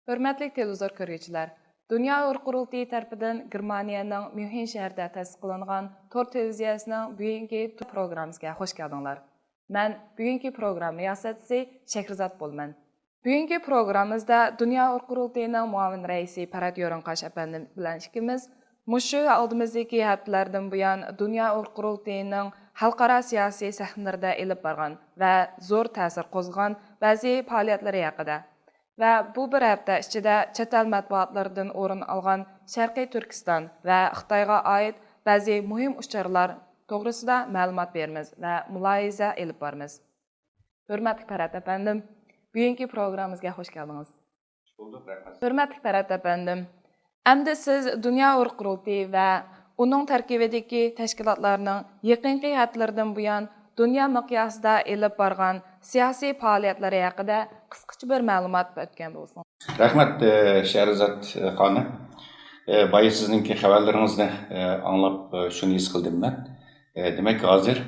Hörmətli televizor görgüçülər, Dünya Uyğur Qurultayı tərəfindən Germaniyanın Münhen şəhərində təsis qılınan Tor televiziyasının bugünkü proqramımıza xoş gəldiniz. Mən bugünkü proqram riyasətçisi Şəkrizat bolman. Bugünkü proqramımızda Dünya Uyğur Qurultayının muavin rəisi Parat Yoranqaş əpəndim bilan ikimiz Muşu aldığımızdakı həftələrdən bu yan Dünya Uyğur Qurultayının xalqara siyasi səhnələrdə elib barğan və zor təsir qozğan bəzi fəaliyyətləri haqida və bu bir həftə içində chet el mətbuatlarından o'rin alğan Sharqiy Turkiston və Xitoyga oid bəzi mühim uçurlar to'g'risida ma'lumot beramiz və muloyiza elib boramiz. Hörmətli Parat əpəndim, bugünkü proqramımıza xoş gəldiniz. Hörmətli Parat əpəndim, əmdi siz Dünya Uyğur Qurultayı və onun tərkibidəki təşkilatlarının yaqinqi həftələrdən bu yan dünya miqyasida elib barğan siyasi fəaliyyətləri haqida qısqacha bir ma'lumot o'tgan bo'lsin. Rahmat Şehrazat xanım. Bayı sizinki xabarlarınızı anlap şunu his qildim ben. Demek hozir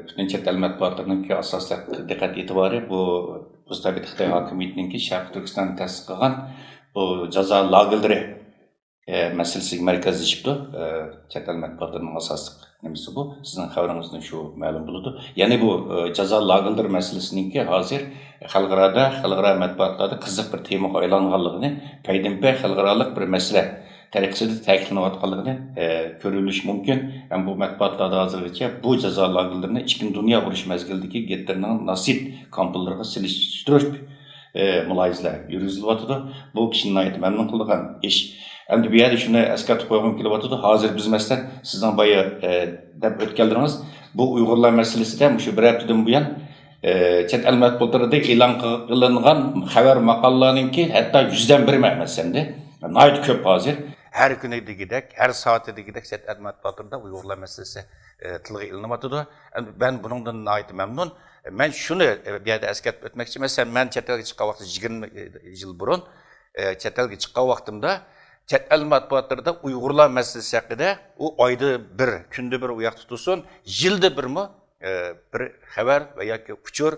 bütün chet el matbuotlarınki asosli diqqat e'tibori bu Rustabit Xitoy hokimiyatiniki Sharq Turkiston ta'sis qilgan bu jazo lagerlari meselesiga markazlashibdi. Chet el matbuotlarının asosli nimasi bu? Sizin xabaringizdan shu ma'lum bo'ladi. Ya'ni bu jazo lagerlari meselesiniki hozir xalqaro matbuotlarda qiziq bir temaga aylanganligini, paydinpay xalqaroliq bir masala tariqasida ta'kidlanayotganligini ko'rilish mumkin. Ham bu matbuotlarda hozirgacha bu jazo lagerlarini Ikkinchi dunyo urushi mezgilidagi Gitlerning nasib kamplarga silishtirish muloyizalar yurizilyapti. Bu kishini mamnun qilgan ish. Endi bu yerda shuni eslatib qo'ygim kelyapti. Hozir biz masalan sizdan boya deb o'tganlaringiz bu Uyg'urlar masalasida shu bir haftadan buyon chet el matbuotlarida e'lon qilingan xabar maqolalarninki hatto 100dan 1 emas endi. Nayt ko'p hozir. Her kuni degidek, her saati degidek chet el matbuotlarida Uyg'urlar masalasi tilga ilinyapti. Ben bundan nayt memnun. Men shuni bu yerda eslatib o'tmoqchi emasman. Men chet elga chiqqan vaqtda 20 yil burun chet elga chiqqan vaqtimda chet el matbuotlarida Uyg'urlar masalasi haqida u oyda bir, kunda bir uyoq tutilsin, yilda birmi bir xabar va yoki uchur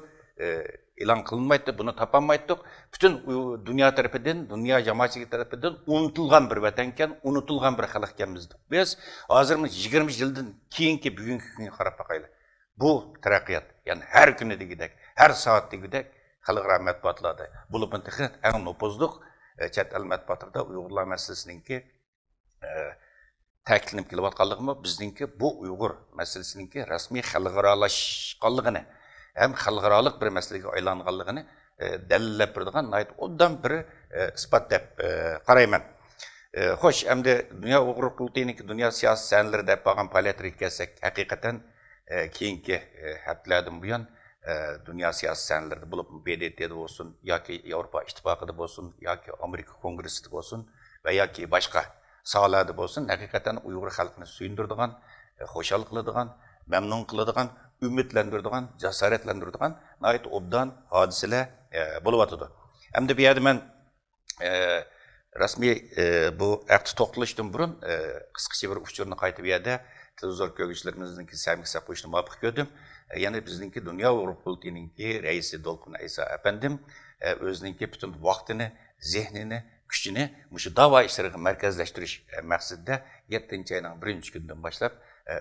e'lon qilinmaydi, buni topolmaydik. Bütün dünya tarafidan, dünya jamoatchiligi tarafidan unutilgan bir vatankan, unutilgan bir xalqkanmiz. Biz hozirmiz 20 yildan keyingi bugungi kunga qarab boqaylik. Bu taraqqiyot, ya'ni har kuni degidek, har soat degidek xalqaro matbuotlarda bo'lib o'tgan eng nopozliq chet el matbuotlarida Uyg'urlar masalasiningki ta'kidlanib kelayotganligimi, bizningki bu Uyg'ur masalasiningki rasmiy xalqarolashganligini hem xalqaroliq bir masalaga aylanganligini dalillab beradigan odam bir isbot deb qarayman. Xo'sh, endi Dünya Uyghur Qurultayiniki dunyo siyosiy sahnalarida deb bo'lgan faoliyatlarga kelsak, haqiqatan keyingi haftalardan buyon dünya siyasi sahnalarida bo'lib BDT'de bo'lsin, yoki Yevropa İttifaqida bo'lsin, yoki Amerika Kongressida bo'lsin va yoki boshqa sohalarda bo'lsin, haqiqatan Uyg'ur xalqini suyundiradigan, xo'shal qiladigan, memnun qiladigan, ümitlendirdiğin, cesaretlendirdiğin nayet obdan hadiseler buluvatıdı. Hem de bir yerde ben rasmi bu akti toqtilishdan burun qisqacha bir uçurunu qaytib bir yerde televizor görgüçlerimizninki sevgisi qo'yishni muvaffaq ko'rdim. Yani bizninki Dünya Uyghur Qurultayiniki reisi Dolqun Aysa efendim özününki bütün vaktini, zihnini, gücünü şu dava işleriga merkezleştirish maqsadida 7. ayning 1. gündən başlap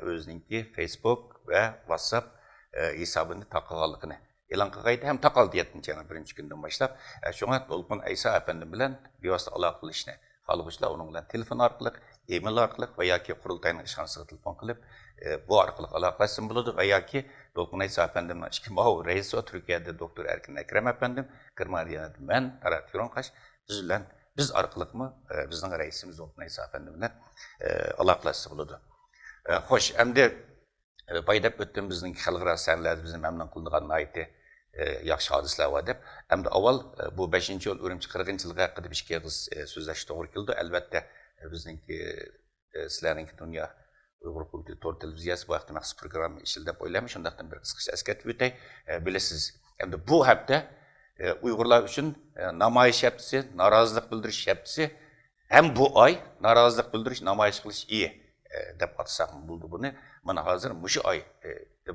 özününki Facebook ve WhatsApp hesabını taqalganligini e'lon qilgaydi. Hem taqaldi 7. ayning 1. gündən başlap. Şuna Dolqun Aysa efendim bilan bevosita aloqa qilishni xohlovchilar uning bilan telefon orqali, email orqali va yoki qurultayning ishxonasiga telefon qilib bu orqali aloqalashsa bo'ladi va yoki Dolqun Aysa efendim reisi Turkiyada doktor Erkin Ekrem efendim, Germaniyada men Parat Yoranqash biz orqaliqmi bizning reisimiz Dolqun Aysa efendim bilan aloqalashsa bo'ladi. Xo'sh, endi paydab o'tdim bizning xalqaro sahnalarda bizni mamnun qiladigan nayti yaxshi hodisalar bor deb. Endi avval bu 5-yil Urumchi 40-yilga haqida bir ikki og'iz so'zlash to'g'ri keldi. Albatta bizningki sizlarningki Dünya Uyghur Qurultayı Tor televiziyasi bu haqda maxsus program ishil deb o'ylayman. Shundaqdan bir qisqacha eslatib o'tay. Bilasiz, endi bu hafta Uyg'urlar uchun namoyish haftasi, norozilik bildirish haftasi, hem bu ay norozilik bildirish, namoyish qilish iyi deb atsak buldu bunu. Mana hazır muşu ay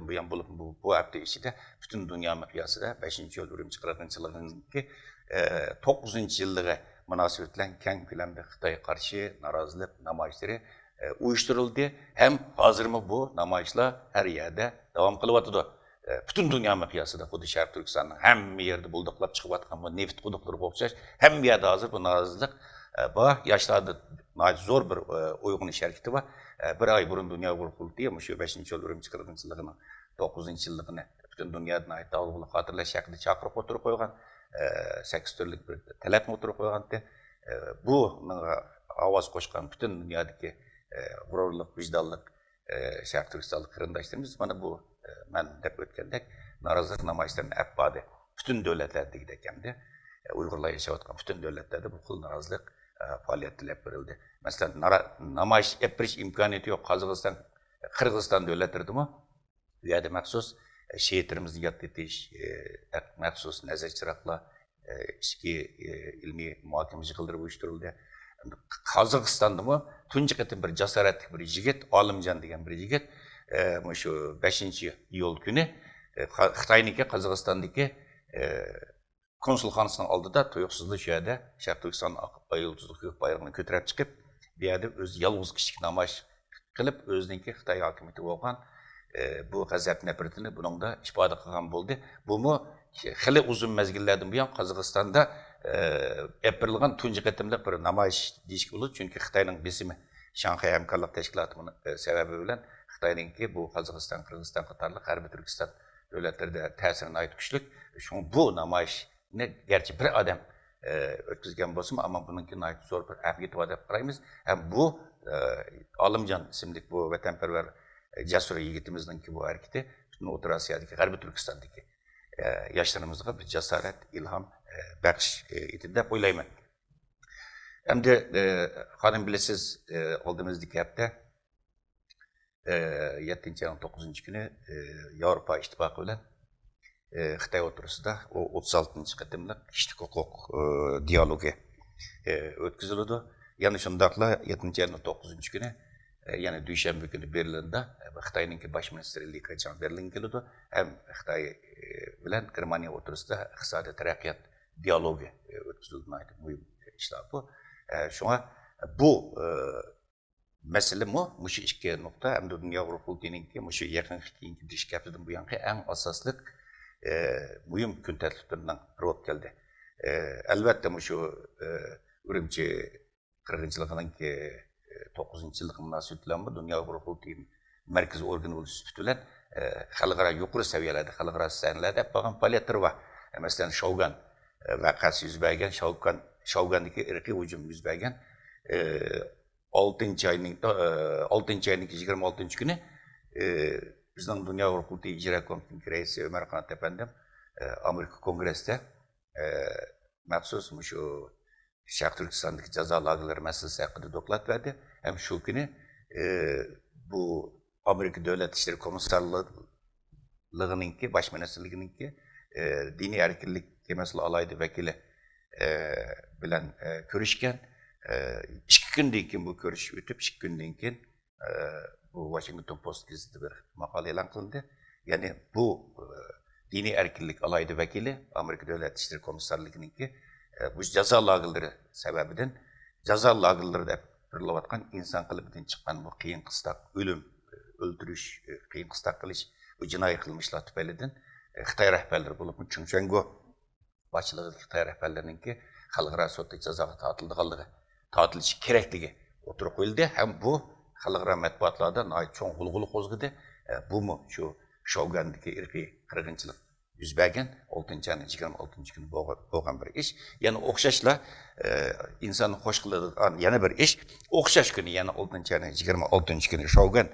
bu yan bulup bu hafta içinde bütün dünya miqyasida 5. yıl Urumchi 40-yıllığı 9. yıllığı munosabat bilan keng ko'lamda Xitoy qarshi norozilik namoyishlari uyushtirildi. Hem hozirmi bu namoyishlar har yerda davom qilyotdi. Bütün dünya miqyosida xuddi Sharq Turkistonning hamma yerda bulduqlab chiqayotgan bu neft quduqlariga o'xshash hamma yerda hozir bu norozilik bu yoshlarda zo'r bir uyg'unish harakati va bir ay burun Dünya Qurultiyi shu 5-yil Urumchi qirg'inchiligining 9-yilligini butun dunyodan davlatni xotirlash haqida chaqirib o'tirib qo'ygan 8 turlik bir talabni o'tirib qo'yganda bu ovoz qo'shgan butun dunyodagi g'ururlik vijdonlik Sharq Turkistonlik qarindoshlarimiz mana bu ben dep ötkendek norozilik namoyishlarini appadi. Bütün devletlardagi ekandı. Uyg'urlar yaşayotgan bütün devletlerde bu xil norozilik faoliyatlar olib berildi. Masalan, namoyish yapirish imkoniyati yo'q Qozog'iston, Qirg'iziston davlatlaridami? Bu yerda maxsus şehitlerimizni yod etish, maxsus nazar chiroqlar, ichki ilmiy muhokama yig'inlari uyushtirildi. Qozog'istondami tunji qatim bir jasoratli bir yigit, Olimjon degan bir yigit şu 5-iyul günü Xitoyniki Qozog'istondagi konsulxonasining oldida tuyuqsizlik yerda Sharq Turkiston oqib yulduzli ko'k bayrog'ini ko'tarib chiqib, bu yerda o'z yolg'iz kichik namoyish qilib, o'ziniki Xitoy hokimiyati bo'lgan bu g'azab nafratini buningda ifoda qilgan bo'ldi. Bumi xili uzun mezgillardan buyon Qozog'istonda yapirilgan tunji qatimliq bir namoyish deyish bo'ladi, chunki Xitoyning besimi Shanxay hamkorlik tashkilotining sababi bilan Xitoyninki bu Qozog'iston, Qirg'iziston qatorliq G'arbiy Turkiston davlatlarida ta'siri nihoyat kuchli. Shu bu namoyishni garchi bir odam o'tkazgan bo'lsa, ammo buningki nihoyat zo'r bir ahamiyati deb qaraymiz. Ham bu Olimjon ismli bu vatanparvar jasur yigitimizninki bu harakati butun O'rta Osiyodagi G'arbiy Turkistondagi yoshlarimizga bir jasorat, ilhom baxsh etdi deb o'ylayman. Endi xonim bilasiz, oldimizdagi hafta 7-9 günü Avrupa İttifakı bilen Xitoy o'rtasida 36 qatimliq kishilik huquq dialogi o'tkazildi. Yana shundaqla 7-9 günü yani dushanba kuni Berlinda Xitoyning bosh ministri Li Keqiang Berlinga keldi. Ham Xitoy bilan Germaniya o'rtasida iqtisodiy taraqqiyot dialogi o'tkazildi. Muhim ishlar bu. Shunga bu mesele şu iki nokta hem de Dünya Qurultiyininki şu yakın keyinki diş kapıdan bu yankı en asaslık mühim gün tertiplerinden biri geldi. Elbette şu Urumchi qirg'inchiligininki 9-yillik munosabatlarni Dünya Qurultiyining merkezi organı bo'lib süpütülen xalqaro yuqori seviyelerde, xalqaro sahnlarda bo'lgan faoliyatlar var. Mesela Shogun vaqasi yuz bergan, Shogun'daki irqiy hujum yuz bergan 6 ayning 26 günü bizning Dünya Qurultiyi ijro komitetining raisi Ömer Qanat efendim Amerika Kongressida maxsus şu Sharq Turkistondagi jazo lagerlari masalasi haqida doklad verdi. Hem şu günü bu Amerika Devlet İşleri Komisarlığı'nınki, baş ministerliğininki dini erkinlik kemesi alaydı vekili bilen görüşken 2 günden keyin bu görüş ötüp 2 günden keyin bu Washington Post gazetesinde bir makale e'lon qilindi. Yani bu dini erkinlik alaydı vekili Amerika Devlet İşleri Komisarlığı'nınki bu jazo lagerlari sebebinden jazo lagerlari deb birilayotgan inson qalbidan chiqqan bu qiyin qistoq o'lim, o'ldirish, qiyin qistoq qilish bu jinoiy qilmishlar tufaylidan Xitoy rahbarlari bo'lib Chunchanggo boshlig'idagi Xitoy rahbarlarininki xalqaro sudda jazoga tortilishi kerakligi o'tirib qo'yildi. Ham bu xalqaro matbuotlarda cho'ng g'ulg'ula qo'zg'adi. Bu shu Shogun'dagi irqiy qirg'inchilik yuz bergan 6-26 kuni bo'lgan bir ish. Yana o'xshashla insonni xush qiladigan yana bir ish. O'xshash kuni yana 6-26 kuni Shogun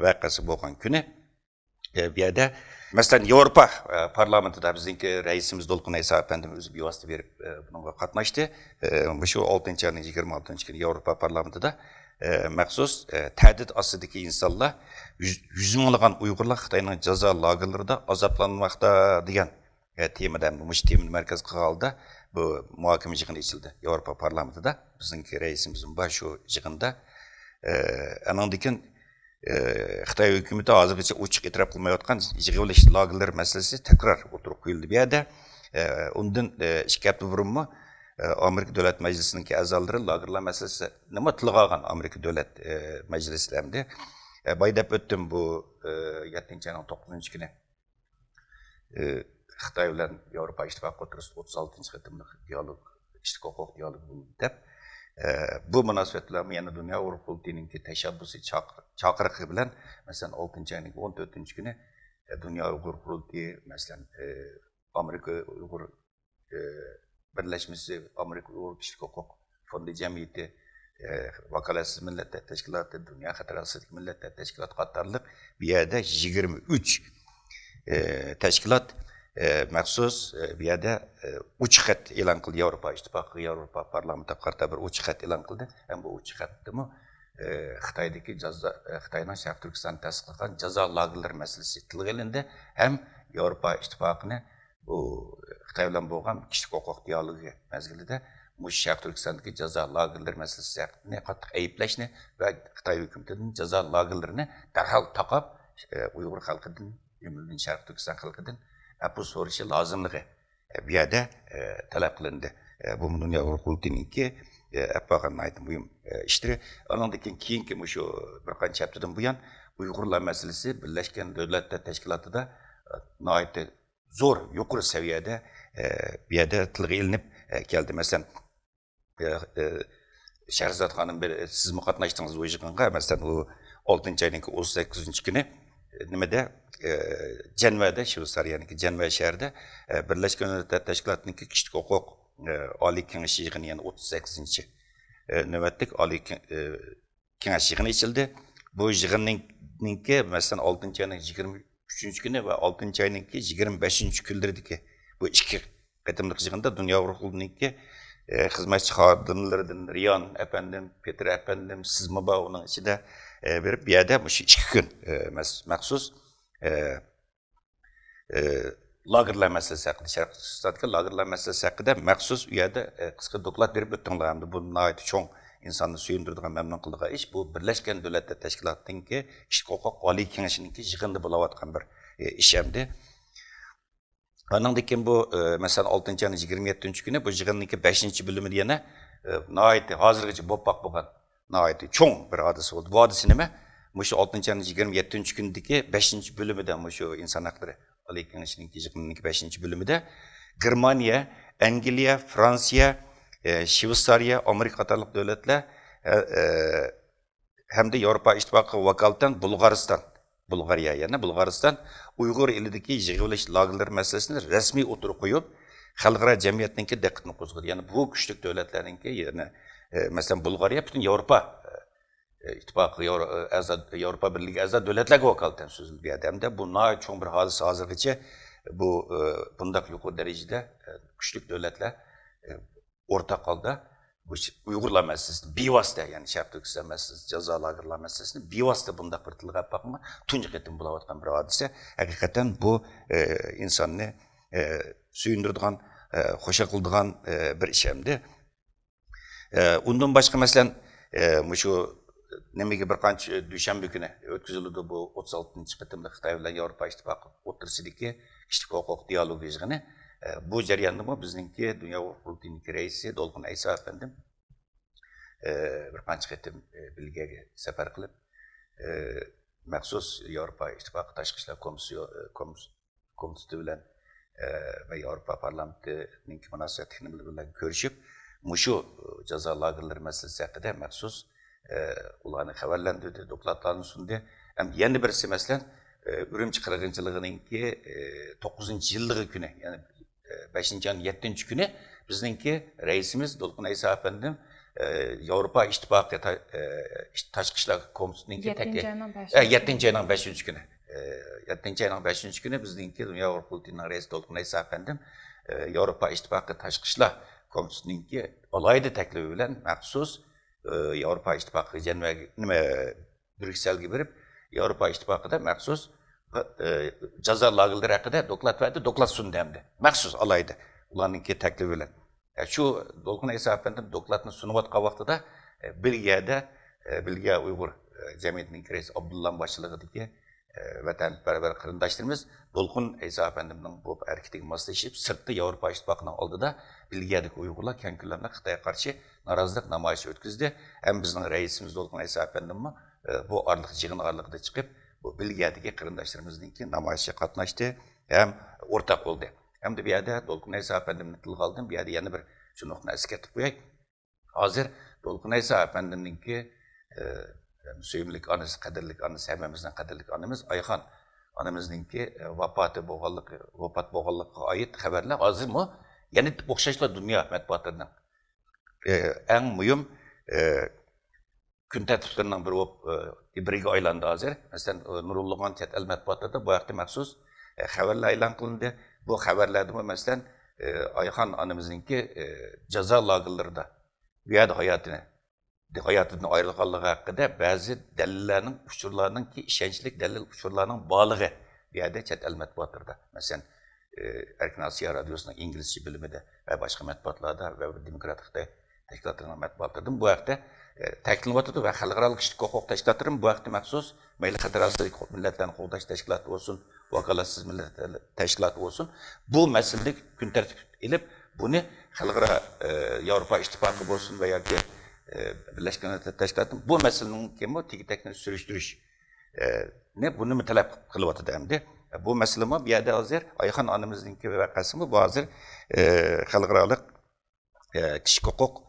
voqeasi bo'lgan kuni bu yerda masalan Yevropa parlamentida bizningki raisimiz Dolqun Aysa efendim o'zi bevosita berib bunga qatnashdi. Shu 6-26 kuni Yevropa parlamentida maxsus ta'did ostidagi insonlar 100 minglagan Uyg'urlar Xitoyning jazo lagerlarida azoblanmoqda degan temadan bu temani markaz qilganda bu muhokama yig'ini ochildi Yevropa parlamentida. Bizningki raisimizning shu yig'inda anandikin Xitoy hukumati hozirgacha ochiq e'tirof qilmayotgan yig'ilish lagerlari masalasi takror o'tirib qo'yildi bu yerda. Undan 2 hafta burunmi Amerika Davlat Majlisining a'zolari lagerlar masalasi nima tilga olgan Amerika Davlat Majlislarida baydab o'tdim bu 7 ayning 9 kuni Xitoy bilan Yevropa İttifaqı o'rtasida 36 qitimliq dialog, ishchi huquq dialog deb bu munosabat bilan yana dunyo Avropaning tashabbusi chaqiriqi bilan masalan 6 ayning 14 kuni dunyo Uyg'ur qurultiyi masalan Amerika Uyg'ur birlashmasi, Amerika Uyg'ur kishilik huquq fondi jamiyati, vakolatsiz millatlar tashkiloti, dunyo xatarasiz millatlar tashkiloti qatorliq bu yerda 23 tashkilot maxsus bu yerda uch xat e'lon qildi. Yevropa ittifoqi, Yevropa parlamenti qarta bir uch xat e'lon qildi. Ham bu uch xatdimi Xitoydagi Xitoyning Sharq Turkiston tasdiqlagan jazo lagerlari masalasi tilga olindi. Ham Yevropa ittifoqini bu Xitoy bilan bo'lgan kishilik huquq dialogi mezgilida mush Sharq Turkistondagi jazo lagerlari masalasini qattiq ayblashni va Xitoy hukumatining jazo lagerlarini darhol taqab Uyg'ur xalqidan, umumdan Sharq Turkiston xalqidan bu so'rashi lozimligi bu yerda talab qilindi. Bu dunyo qultiniki apaqan aytdim buyum ishtiri. Anandan keyingi shu bir qancha haftadan buyon Uyg'urlar masalasi Birlashgan Davlatlar Tashkilotida nihoyatda zo'r, yuqori saviyada bu yerda tilga ilinib keldi. Masalan, Shahrizod xonim siz qatnashdingiz bu yig'inga. Masalan, u 6-ayning 18 kuni nimada Cenva'da, Shveysariyaniki Cenva shahrida Birlashgan Davlatlar Tashkilotining kishilik huquq oliy kengashi yig'ini, ya'ni 38-chi navbatlik oliy kengash yig'ini ichildi. Bu yig'inninki masalan 6-ayning 23 kuni va 6-ayning 25 kunlaridagi bu ikki qatimliq yig'inda dunyo ruhuninki xizmatchi xodimlaridan Riyon efendim, Petr efendim, sizmi bor uning ichida berib bu yerda shu 2 kun maxsus lagerlar masalasi haqida, Sharq Turkistondagi lagerlar masalasi haqida maxsus u yerda qisqa doklad berib o'tdinglar. Hamda bu nihoyat cho'ng insonni suyundiradigan, mamnun qiladigan ish. Bu Birlashgan Davlatlar Tashkilotininki kishilik huquq oliy kengashininki yig'inida bo'layotgan bir ish hamdi. Andan keyin bu masalan 6-ayning 27 kuni bu yig'inninki 5-bo'limida yana nihoyat hozirgacha bo'lib bo'lgan nihoyat cho'ng bir hodisa bo'ldi. Bu hodisa nima? Shu 6-ayning 27 kunidagi 5-bo'limida shu inson haqlari oliy kengashining yig'inining 5-bo'limida Germaniya, Angliya, Fransiya, Shveysariya, Amerika qatorliq davlatlar hamda Yevropa ittifoqi vakolatan Bulgariya, yana Bulg'ariston Uyg'ur elidagi yig'ilish lagerlari masalasini rasmiy o'tirib qo'yib, xalqaro jamiyatning diqqatini qo'zg'adi. Ya'ni bu kuchli davlatlarningki, ya'ni masalan Bulgariya butun Yevropa ittifoqi, Yevropa birligi a'zo davlatlarga vakolatan so'zildi. Hamda bu nihoyat cho'ng bir hodisa hozirgacha bu bundaq yuqori darajada kuchli davlatlar o'rtaq holda Uyg'urlar masalasini bevosita, ya'ni Sharq Turkiston masalasi, jazo lagerlar masalasini bevosita bundaq bir tilga olib boqma, tunji qatim bo'layotgan bir hodisa. Haqiqatan bu insonni suyundiradigan, xo'sha qiladigan bir ish hamdi. Undan boshqa masalan shu nimaga bir qancha dushanba kuni o'tkazildi bu 36-qatimli Xitoy bilan Yevropa ittifoqi o'rtasidagi kishilik huquq dialog yig'ini. Bu jarayonda bizningki dunyo qurultiyining raisi Dolqin Ayso efendim bir qancha qatim Belgiyaga safar qilib maxsus Yevropa ittifoqi tashqi ishlar komiteti bilan va Yevropa parlamentining munosabatini bilan ko'rishib, shu jazo lagerlari masalasi haqida maxsus ularni xabarlantirdi, dokladlarni sundi. Ham yana birisi masalan Urumchi qirg'inchiligininki 9-yilligi kuni, ya'ni 5-ayning 7 kuni bizningki raisimiz Dolqin Ayso efendim Yevropa ittifoqi tashqi ishlar komitetininki 7-ayning 5 kuni 7-ayning 5 kuni bizningki dunyo qurultiyining raisi Dolqin Ayso efendim Yevropa ittifoqi tashqi ishlar komitetininki alohida taklifi bilan maxsus Yevropa ittifoqi nima Brükselga berib, Yevropa ittifoqida maxsus jazo lagerlari haqida doklad verdi, doklad sundi hamda. Maxsus alaydı ularninki taklifi bilan. Shu Dolqin Ayso efendim dokladni sunayotgan vaqtida Belgiyada Belgiya Uyg'ur jamiyatining raisi Abdullah boshchiligidagi vatanparvar qarindoshlarimiz Dolqun Aysa efendimning bu hareketiga moslashib, sirtda Yevropa İttifaqının oldida Bilgiyadagi Uyg'urlar keng ko'lamda Xitoyga qarshi norozilik namoyishi o'tkazdi. Ham bizning raisimiz Dolqun Aysa efendimmi bu orliq jig'in orliqda chiqib, bu Bilgiyadagi qarindoshlarimizningki namoyishga qatnashdi, ham o'rtaq bo'ldi. Hamda bu yerda Dolqun Aysa efendimni tilga oldim. Bu yerda yana bir shunaqni eslatib qo'yay. Hozir Dolqun Aysa efendimninki Söyümlük anısı, qadirlik anısı, hemimizden qadirlik anımız Ayxan anımızınki vafat bo'lganligiga ait xabarlar hozir mu? Yani o'xshashlar dünya matbuotlarından. En mühim kun tartiblarining biriga aylandi hozir. Masalan, Nurullo'gan chet el matbuotlarida bu vaqtda maxsus xabarlar e'lon qilindi. Bu xabarlarda masalan Ayxan anımızınki jazo lagerlarida bu yerda hayatından ayrılganlığı hakkında bazı delillerinin, uçurlarının ki işençlik delil uçurlarının bağlığı bir yerde chet el matbuatlarda. Mesela Erkin Asya Radyosu'nun İngilizce biliminde ve başka matbuatlarda ve demokratik teşkilatlarının matbuatlarda bu vakti teklimatı ve halkaralık kişilik hukuk teşkilatlarının bu vakti mahsus Meyli Federasyon Milletlerin Hukuktaş Teşkilatı olsun, vakalatsız milletler teşkilatı olsun. Bu meseleyi gün tertip edip bunu halkara Avrupa İttifakı olsun veya ki Birleşik Milletler Teşkilatı bu meselenin kimi tiki-tekini sürüştürüş bunu mu talep kılıvatı demdi. Bu meselemi bir yerde hazır Ayxan anımızınki vakasımı bu hazır halkaralık kişilik hukuk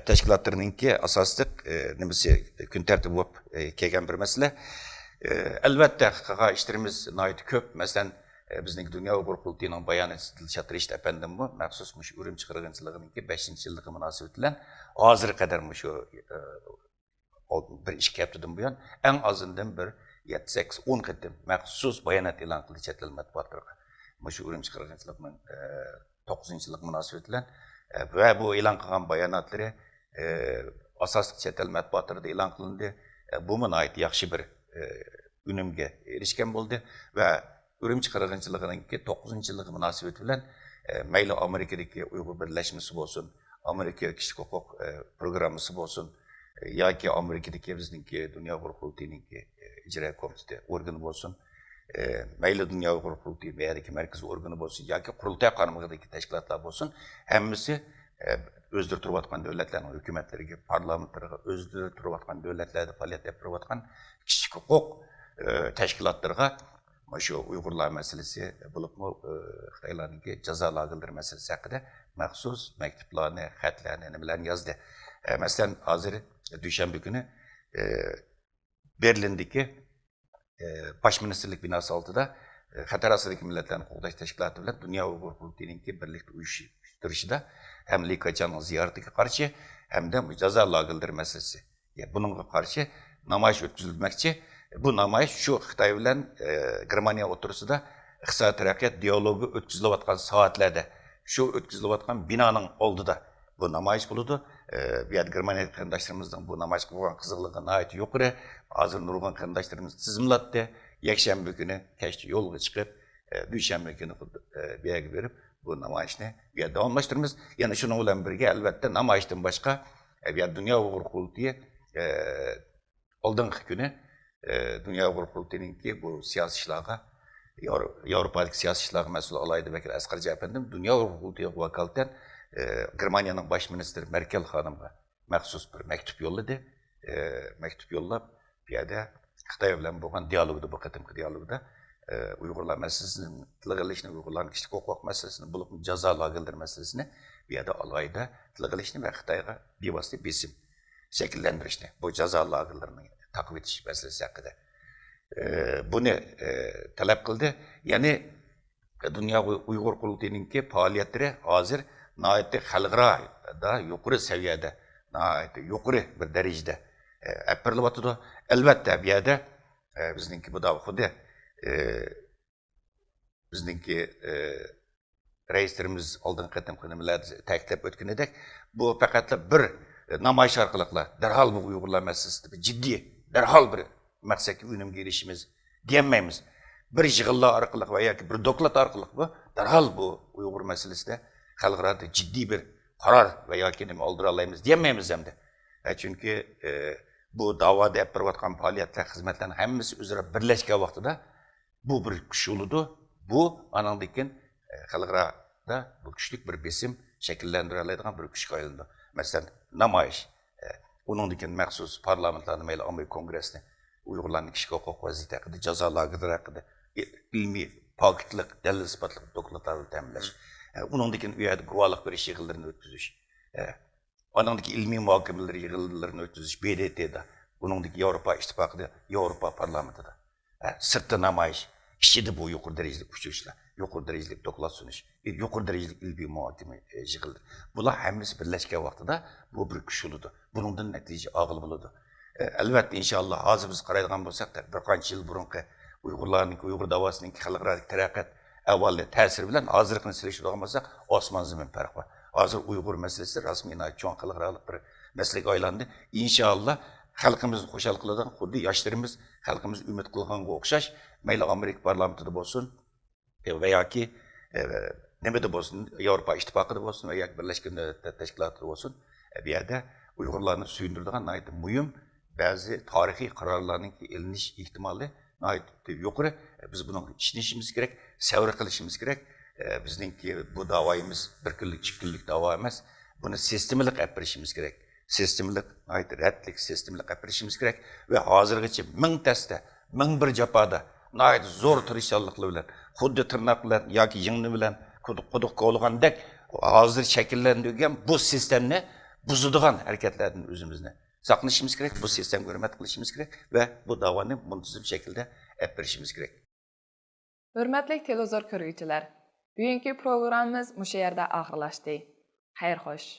teşkilatlarınınki asaslık nemisi gün tertibi olup kelgen bir mesele. Elbette işlerimiz nayet köp. Mesela bizning Dünya Uyghur Qurultayının bayan etilişatır işte efendim bu məxsusmuş Ürümçi qırğınçılığınınki 5. yıllığı münasebetiyle hazır kadarmış o bir iş yaptırdım bu yan. En azından bir 7-8-10 qetim məxsus bayanat elan qıldı chet el matbuatlarına. Şu Ürümçi qırğınçılığının 9. yıllığı münasebetiyle ve bu elan qılgan bayanatları asaslı chet el matbuatlarında elan qılındı. Bu buna ait yaxşı bir ünümge erişken oldu ve Ürümçi qırğınçılığınınki 9. yıllığı münasebeti bilen meyli Amerika'daki Uyghur Birleşmesi olsun, Amerika Kişilik Hukuk Programısı olsun, ya ki Amerika'daki bizdeki Dünya Uyghur Qurultayı'nınki icra komitesi organı olsun, meyli Dünya Uyghur Qurultayı veya ki merkezi organı olsun, ya ki Qurultay kanunundaki teşkilatlar olsun, hemmisi özдөр turib atқан devletlerin hükümetleri, parlamentlerine özдөр turib atқан devletlerde faaliyet yapıp atқан kişilik hukuk teşkilatlarına şu Uygurlar meselesi bulup mu Xitaylarınki jazo lagerleri meselesi hakkında maxsus mektuplarını, xatlarını nimalarni yazdı. Mesela hazır Düşenbe günü Berlin'deki Başministerlik binası altında Xatar asrındaki milletlerin hukuktaş teşkilatı bilen Dünya Uyghur Qurultayı'nınki birlikte uyuşturuşunda hem Likaçan'ın ziyaretine karşı hem de jazo lagerleri meselesi. Bununla karşı namayış ötküzülmekçi. Bu namayış şu Xitay bilen Germaniya oturusida iqtisadi taraqqiyot diyalogu ötküzülüp atkan saatlerde şu ötküzülüp atkan binanın oldida bu namayış buludu. Bir yer Germaniya qarindoshlarımızdan bu namayış qilgan qiziqligi nihoyat yuqori. Hozir nurg'un qarindoshlarimiz tizimlatdi. Yakshanba kuni kechda yo'lga chiqib, dushanba kuni bir yerga berib bu namoyishni bir yerda davomlashtiramiz. Yana shuning bilan birga albatta namoyishdan boshqa bir yer Dünya Uyghur Qurultayı oldingi kuni Dünya Uyghur Qurultayı'nınki bu siyasi işlarga Avrupa'daki siyasi işlarga mas'ul alaydı vekil Asqar efendim Dünya Uyghur Qurultayı'ga vakaleten Germaniyanın baş ministri Merkel hanımga maxsus bir mektup yolladı. Mektup yollab bir yerda Xitoy bilan bo'lgan dialogda bu qatimki dialogda Uyg'urlar masalasini tilga ilishni, Uyg'urlarning kishilik huquq masalasini, bo'lib jazo lagerlari masalasini bir yerda alayda tilga ilishni va Xitoyga bevosita besim shakllantirishni, bu jazo lagerlarini taqib etish masalasi haqida buni talab qildi. Ya'ni Dünya Uyghur Qurultayı'nınki faaliyatlari hozir nihoyatda xalqaro yuqori saviyada, nihoyatda yuqori bir darajada apirilyapti. Albatta bu yerda bizningki bu da xuddi bizningki reislarimiz oldin qatimki nimalarni ta'kidlab o'tganidek, bu faqat bir namoyish orqali darhol bu Uyg'urlar masalasida jiddiy darhol bir maqsadga unumga erishimiz deyolmaymiz. Bir yig'inlar orqali va yoki bir doklad orqali bu darhol bu Uyg'ur masalasida xalqaro jiddiy bir qaror va yoki nima oldira olamiz deyolmaymiz hamda. Chunki bu davoda olib borayotgan faoliyatlar, xizmatlarning hammasi o'zaro birlashgan vaqtida bu bir kuch bo'ladi. Bu anandan keyin xalqaro bu kuchlik bir besim shakllantira oladigan bir kuchga aylandi. Masalan, namoyish, uningdan keyin maxsus parlamentlarni, mayli Amerika kongressini, Uyg'urlarning kishilik huquq vaziyati haqida, jazo lagerlari haqida ilmiy, pokitlik, dalil isbotli dokladlarni ta'minlash, uningdan keyin u yerda guvohlik berish yig'inlarini o'tkazish, onandaki ilmiy muhokamalar yig'inlarini o'tkazish BDT'da, uningdagi Yevropa ittifoqida, Yevropa parlamentida, sirtda namoyish, ichida bu yuqori darajali uchrashuvlar, yuqori darajali doklad sunish, yuqori darajali ilmiy muhokama yig'inlar. Bular hammasi birlashgan vaqtida bu bir kuch bo'ladi. Buningdan natija og'il bo'ladi. Albatta inshaalloh hozir biz qaraydigan bo'lsak, bir qancha yil burungi Uyg'urlarning, Uyg'ur davosining xalqaro taraqqiyot avvalgi ta'siri bilan hozirgini solishtirgan bo'lsak, osmon zamin farq bor. Hozir Uyg'ur masalasi rasmiy cho'ng xalqaro bir masalaga aylandi. Inshaalloh xalqimizni xushal qiladigan, xuddi yoshlarimiz xalqimiz umid qilganga o'xshash, mayli Amerika parlamentida bo'lsin, va yoki nimada bo'lsin, Yevropa ittifoqida bo'lsin, va yoki Birlashgan Davlatlar Tashkilotida bo'lsin, bu yerda Uyg'urlarni suyundiradigan muhim ba'zi tarixiy qarorlarning ilinish ehtimoli yuqori. Biz buni ishonishimiz kerak, savr qilishimiz kerak. Bizningki bu davoyimiz bir kunlik, 2 kunlik davo emas. Buni sistemalik olib borishimiz kerak. Sistemalik, radlik, sistemalik olib borishimiz kerak va hozirgacha 1000 tasda, 1001 jafoda, zo'r tirishchanliklar bilan, xuddi tirnoq bilan yoki yingni bilan quduq kovlagandek hozir shakllantirilgan bu sistemni buzadigan harakatlardan o'zimizni saqlashimiz kerak, bu sistemga hurmat qilishimiz kerak va bu davoni muntazam shaklda olib borishimiz kerak. Hurmatli televizor ko'ruvchilar, bugungi programmamiz mushu yerda oxirlashdi. Xayr xo'sh.